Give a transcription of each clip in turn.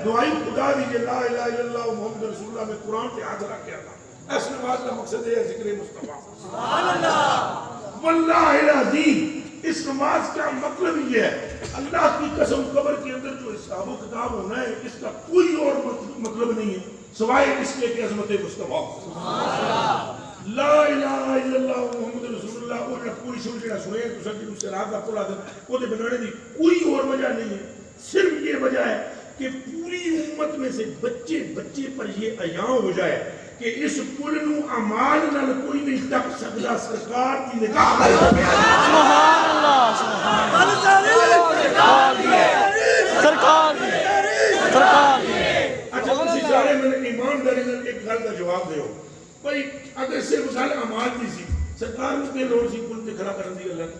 دعائی خدا دیجئے لا الہ الا اللہ محمد رسول اللہ میں قرآن پہ ہاتھ رکھ کے آتا. اس نماز کا مقصد ہے ذکر مصطفیٰ. سبحان اللہ واللہ العظیم. اس نماز کا مطلب یہ ہے اللہ کی قسم قبر کے اندر جو حساب و کتاب ہونا ہے اس کا کوئی اور مطلب نہیں ہے سوائے اس کے کہ عظمت مصطفیٰ. لا الہ الا اللہ محمد رسول اللہ اور پوری شروع جڑا سنے تو سب جن سے رات کا پڑھا دیں وہ دے بنانے دی کوئی اور وجہ نہیں ہے. صرف یہ وجہ ہے کہ پوری امت میں سے بچے بچے پر یہ عیاں ہو جائے کہ اس پل نو اعمال نال کوئی نہیں ٹپ سکتا سرکار کی نگاہ. سبحان اللہ سبحان سرکار سرکار. اچھا تسی سارے میں ایمانداری نال ایک گل کا جواب دیو بھائی اگر صرف سال اعمال نہیں سی سرکار نو تے لوڑ سی پل تے کھڑا کرن دی اللہ نے.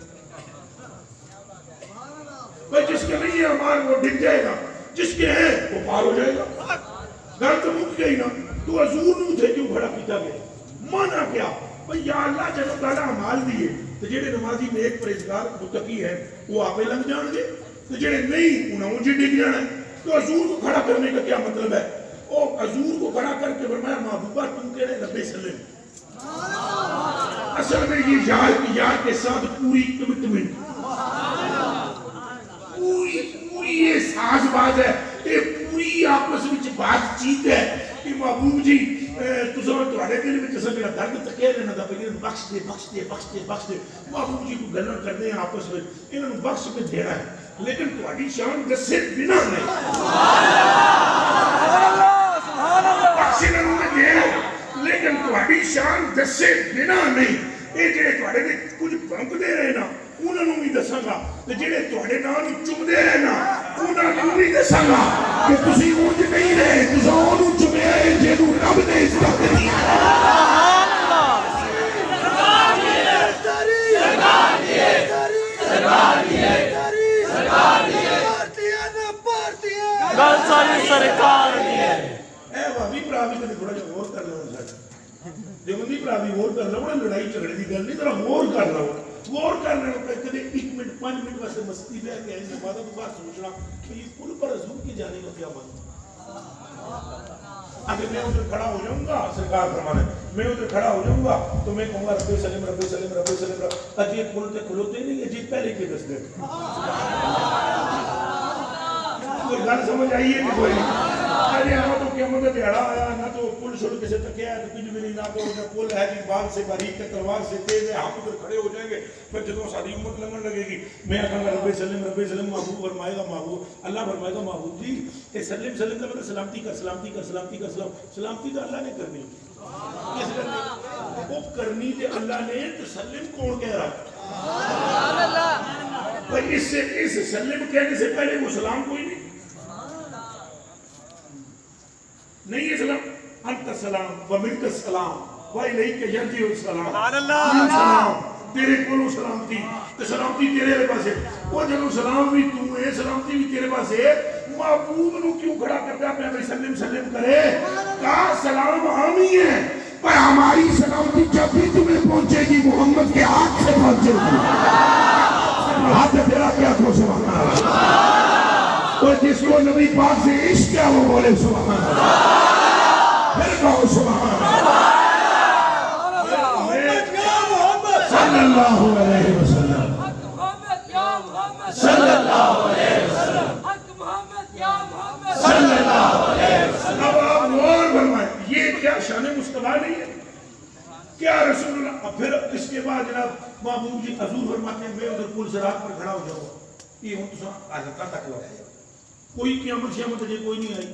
بھائی جس کے نہیں ہے اعمال وہ ڈگ جائے گا جس کے ہیں وہ پار ہو جائے گا. گل تو مک گئی نا. تو حضور نو تھے کیوں کھڑا کیتا گیا مانا کیا بھئی یا اللہ جب تعالیٰ عمال دیئے تو جڑے نمازی نیک پرہیزگار متقی ہیں وہ آپے لنگ جان گے تو جڑے نہیں انہوں جی ڈگ جانا ہے. تو حضور کو کھڑا کرنے کا کیا مطلب ہے او حضور کو کھڑا کر کے فرمایا محبوبہ تم کہہ رہے رب سلم. اصل میں یہ یار کے ساتھ پوری کمٹمنٹ پوری یہ ساز باز ہے یہ پوری آپس میں بات چیت ہے کہ محبوب جی تساں تواڈے دل وچ اساں میرا درد تکے رہنا دا پئی بخش دے بخش دے بخش دے بخش دے. محبوب جی کو گلاں کرنے ہیں آپس میں انہاں نوں بخش کے دینا ہے لیکن تواڈی شان دسے بنا نہیں. سبحان اللہ سبحان اللہ. بخش انہاں نوں دینا لیکن تواڈی شان دسے بنا نہیں. اے جڑے تواڈے دے کچھ بھنک دے رہے نا انہاں نوں بھی دساں گا تے جڑے تواڈے نام چمدے رہے نا انہاں نوں بھی دساں گا کہ تسی اونج نہیں رہے تساں اونوں چمیا ہے جنوں رب نے عزت دی. سبحان اللہ سرکار دی سرکار دی گل ساری سرکار دی. اے وابی بھرا بھی کدی تھوڑا جہا غور کر لو دیوبندی بھرا بھی غور کر لو لڑائی جھگڑے دی گل نہیں ذرا غور کر لو غور کرنے کو کدے 1 منٹ 5 منٹ واسطے مستی پہ کہ اس عبادت کو بات سوچنا کہ یہ پل پر حضور کی جانے کا کیا مطلب. اگر میں ادھر کھڑا ہو جاؤں گا سرکار فرمانے میں ادھر کھڑا ہو جاؤں گا تو میں کہوں گا رب سلم رب سلم رب سلم اجی پل تے کھلوتے نہیں اجی پہلے کے دس دے. کوئی گل سمجھ آئی ہے کہ کوئی ارے نہ تو قیامت کا دیہڑا آیا نہ تو پل چھوڑ کے سے تکیا ہے تو کچھ بھی نہیں نہ تو پل ہے کہ بال سے باریک ہے تلوار سے تیز ہے ہم ادھر کھڑے ہو جائیں گے پھر جدوں ساری امت لنگن لگے گی میں کہوں گا رب سلم محبوب فرمائے گا محبوب اللہ فرمائے گا محبوب جی کہ سلم کا مطلب سلامتی کر سلامتی کر سلامتی کر سلامتی تو اللہ نے کرنی کس کرنی وہ کرنی تے اللہ نے تسلم کون کہہ رہا سبحان اللہ. اس سلم کہنے سے پہلے وہ سلام کوئی نہیں ہے سلام انت سلام و منک السلام و الیک یرجع السلام. سبحان اللہ. تیرے کولو سلامتی تے سلامتی تیرے پاس ہے وہ جدوں سلام بھی تو ہے سلامتی بھی تیرے پاس ہے. محبوب نو کیوں کھڑا کرتا ہے میں سلم کرے کہا سلام ہم ہی ہے پر ہماری سلامتی جب بھی تمہیں پہنچے گی محمد کے ہاتھ سے پہنچے گی. ہاتھ تیرا کیا تو سبحان اللہ. اور جس کو نبی پاک سے عشق کیا وہ بولے سبحان اللہ. پھر کہو سبحان اللہ. صلی اللہ علیہ وسلم صلی اللہ علیہ وسلم صلی اللہ علیہ وسلم. اب آپ غور فرمائیں یہ کیا شان مصطفیٰ نہیں ہے کیا رسول اللہ. پھر اس کے بعد جناب محبوب جی حضور فرماتے ہیں میں ادھر پل صراط پر کھڑا ہو جاؤں یہ ہوں تو حضرت تک لو کوئی قیامت شیامت اجے کوئی نہیں آئی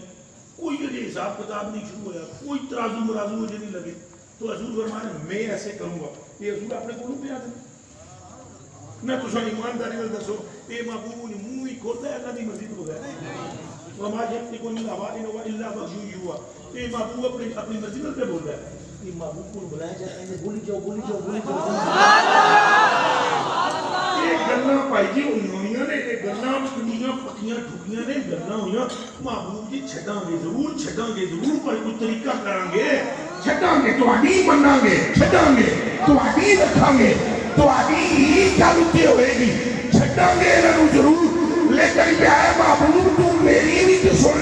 کوئی اجے حساب کتاب نہیں شروع ہوا کوئی ترازو مرازو اجے نہیں لگے تو حضور فرمانے میں ایسے کروں گا یہ حضور اپنے کولوں پہ آتے میں تو سن ایمانداری میں دسو اے محبوب نے منہ ہی کھولتا ہے اللہ دی مرضی تو بغیر وما یقتکم من اواء الا وحی یوحى. اے محبوب اپنی مرضی میں بول رہا ہے. یہ محبوب کو بلایا جاتا ہے بولی جاؤ بولی جاؤ بولی جاؤ. یہ گلاں پائی جی ہوئیاں نے یہ گلاں کنیاں پکیاں ٹھکیاں نے گلاں ہوئیاں محبوب جی چھڈاں گے ضرور کوئی طریقہ کران گے چھڈاں گے تواڈی مناں گے چھڈاں گے تواڈی رکھاں گے تواڈی ہی گل تے ہوئے گی چھڈاں گے انہاں نوں ضرور لیکن کیا ہے محبوب تو میری بھی تو سن